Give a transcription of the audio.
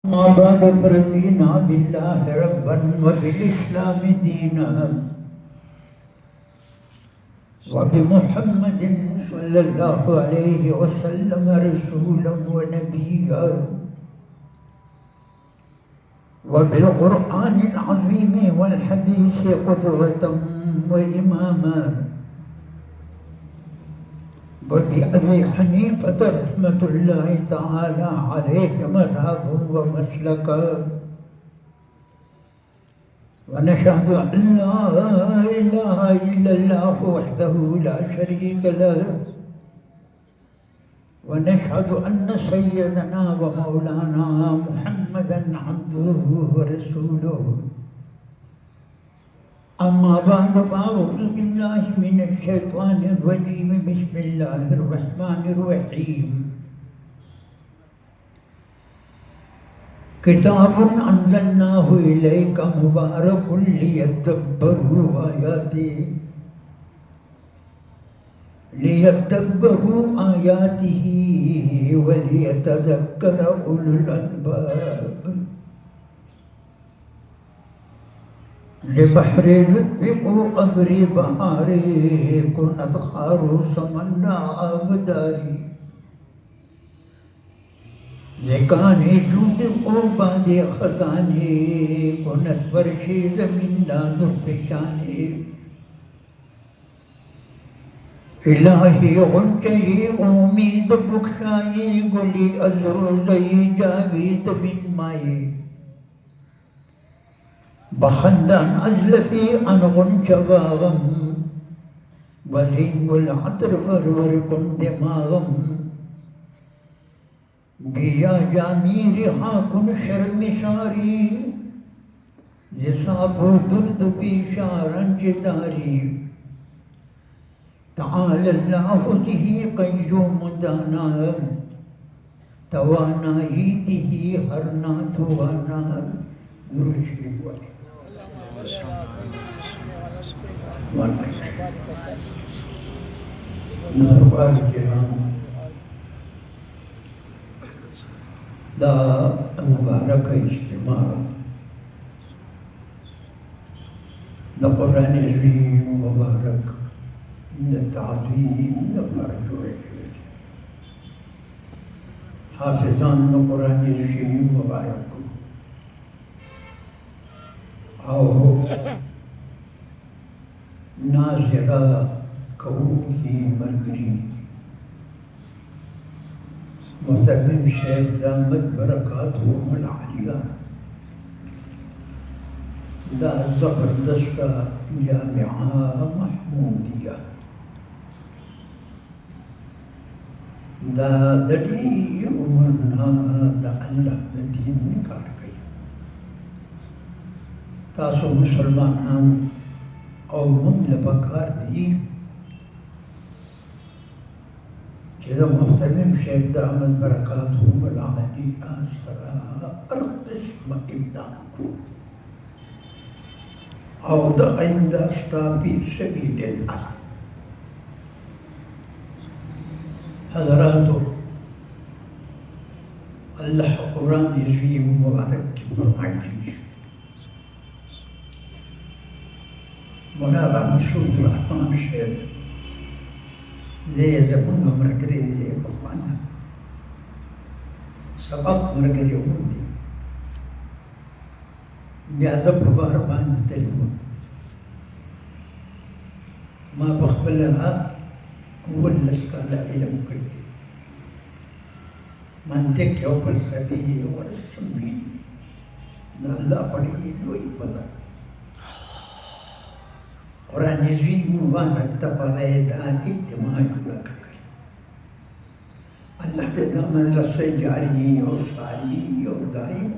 ما بعد فرضينا بالله ربا وبالإسلام دينا وبمحمد صلى الله عليه وسلم رسولا ونبيا وبالقرآن العظيم والحديث قدوة وإماما وبأبي حنيفة رحمة الله تعالى عليه مذهبا ومسلكا ونشهد أن لا إله إلا الله وحده لا شريك له ونشهد أن سيدنا ومولانا محمدا عبده ورسوله أما بعد فأعوذ بالله من الشيطان الرجيم بسم الله الرحمن الرحيم كتاب أنزلناه إليك مبارك ليدبروا آياته وليتذكر أولو الألباب لبحر لطف قبر بحاري كنت خاروس منا أبداري لكاني جود عباد خزاني كنت فرشي زمين داد فشاني إلهي غنجي أميد بكشاي قولي أزرزي جاويد بن ماي بخندان أزلفي عن غنشباغم وزين العطر فرور كن دماغم بيا جامير حاكن شرم شاري يصابو درد بشارا جداري تعالى الله به قيوم دانا توانا يده هرنا توانا درشي نرباز الكرام دا مبارك اجتماع دا قرآن عظيم مبارك دا تعظيم دا بارك حافظان دا قرآن عظيم مبارك أو ناظرة كونه مرگری محترم شیخ دامت برکاتهم العالیہ دا زبردست جامعہ محمودیہ دا دڑی عمرنا دا اللہ دا دین کار گئی تاسو مسلمانان او من لپکار دی چې د محترم شیخ دامت برکاتهم العالیہ سره هر قسم امداد کو او د آینده ستا فی سبیل الله حضراتو الله قرآن عظیم مبارک کی فرمائش مولانا مسعود الرحمن شیخ دے زبون مرکری دے قرآن سبق مرکری ہوندی بیازب بار باند تلون ما بخبلها ولسکال علم کلی منطق یو فلسفی ورسمی دا اللہ پڑھی لوئی پتا قرآن عظیم مبارک تپرائے دا اجتماع جدا کر اللہ تعالی مدرسہ جاری اور ساری اور دائم